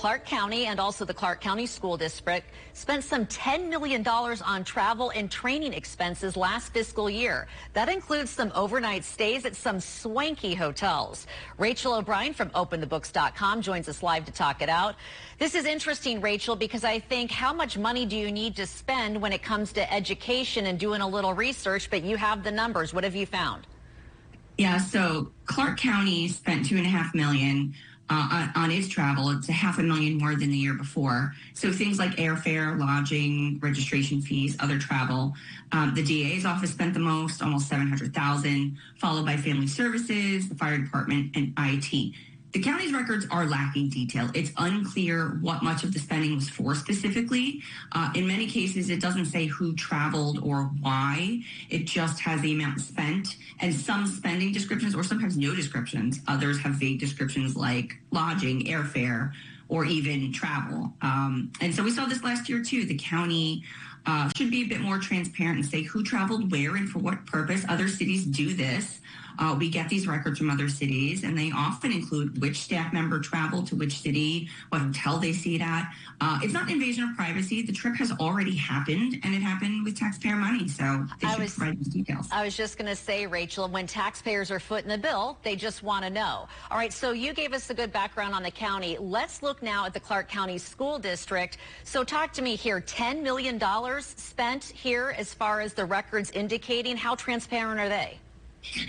Clark County and also the Clark County School District spent some $10 million on travel and training expenses last fiscal year. That includes some overnight stays at some swanky hotels. Rachel O'Brien from OpenTheBooks.com joins us live to talk it out. This is interesting, Rachel, because I think how much money do you need to spend when it comes to education and doing a little research, but you have the numbers. What have you found? Yeah, so Clark County spent $2.5 million on its travel. It's $500,000 more than the year before. So things like airfare, lodging, registration fees, other travel. The DA's office spent the most, almost $700,000, followed by family services, the fire department, and IT. The county's records are lacking detail. It's unclear what much of the spending was for specifically. In many cases, it doesn't say who traveled or why. It just has the amount spent and some spending descriptions or sometimes no descriptions. Others have vague descriptions like lodging, airfare, or even travel. And so we saw this last year too. The county should be a bit more transparent and say who traveled where and for what purpose. Other cities do this. We get these records from other cities, and they often include which staff member traveled to which city, what hotel they stayed at. It's not an invasion of privacy. The trip has already happened, and it happened with taxpayer money, so they should provide these details. I was just going to say, Rachel, when taxpayers are footing the bill, they just want to know. All right, so you gave us a good background on the county. Let's look now at the Clark County School District. So talk to me here. $10 million spent here as far as the records indicating. How transparent are they?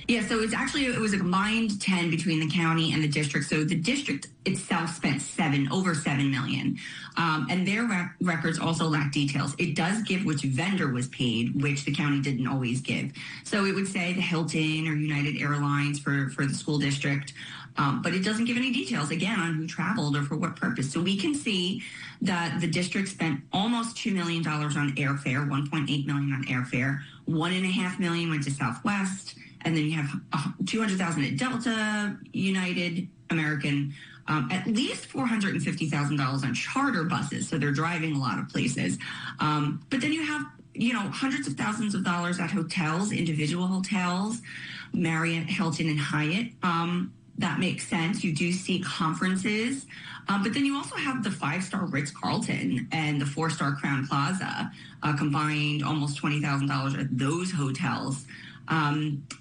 Yeah, so it was a combined 10 between the county and the district. So the district itself spent over $7 million, and their records also lack details. It does give which vendor was paid, which the county didn't always give. So it would say the Hilton or United Airlines for the school district, but it doesn't give any details, again, on who traveled or for what purpose. So we can see that the district spent almost $2 million on airfare, $1.8 million on airfare, $1.5 million went to Southwest, and then you have $200,000 at Delta, United, American, at least $450,000 on charter buses. So they're driving a lot of places. But then you have, hundreds of thousands of dollars at hotels, individual hotels, Marriott, Hilton, and Hyatt. That makes sense. You do see conferences. But then you also have the 5-star Ritz-Carlton and the 4-star Crowne Plaza, combined almost $20,000 at those hotels.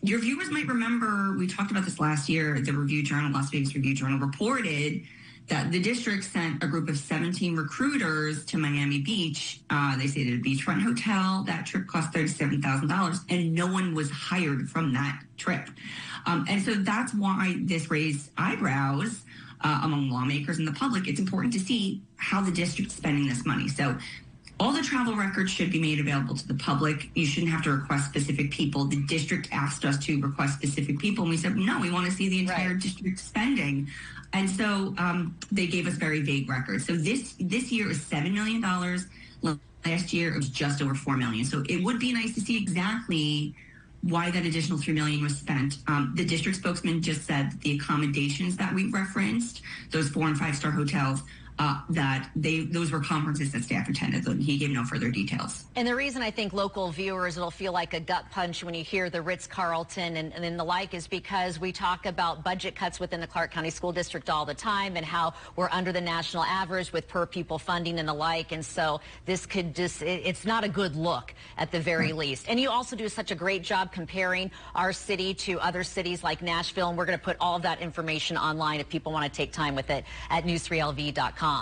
Your viewers might remember, we talked about this last year, the Review Journal, Las Vegas Review Journal reported that the district sent a group of 17 recruiters to Miami Beach. They stayed at a beachfront hotel. That trip cost $37,000, and no one was hired from that trip. And so that's why this raised eyebrows among lawmakers and the public. It's important to see how the district's spending this money. So all the travel records should be made available to the public. You shouldn't have to request specific people. The district asked us to request specific people, and we said, no, we want to see the entire district spending. And so they gave us very vague records. So this year is $7 million. Last year, it was just over $4 million. So it would be nice to see exactly why that additional $3 million was spent. The district spokesman just said that the accommodations that we referenced, those 4- and 5-star hotels, those were conferences that staff attended, and he gave no further details. And the reason I think local viewers, it'll feel like a gut punch when you hear the Ritz-Carlton and the like is because we talk about budget cuts within the Clark County School District all the time and how we're under the national average with per pupil funding and the like. And so this could it's not a good look at the very least. And you also do such a great job comparing our city to other cities like Nashville. And we're going to put all of that information online if people want to take time with it at news3lv.com.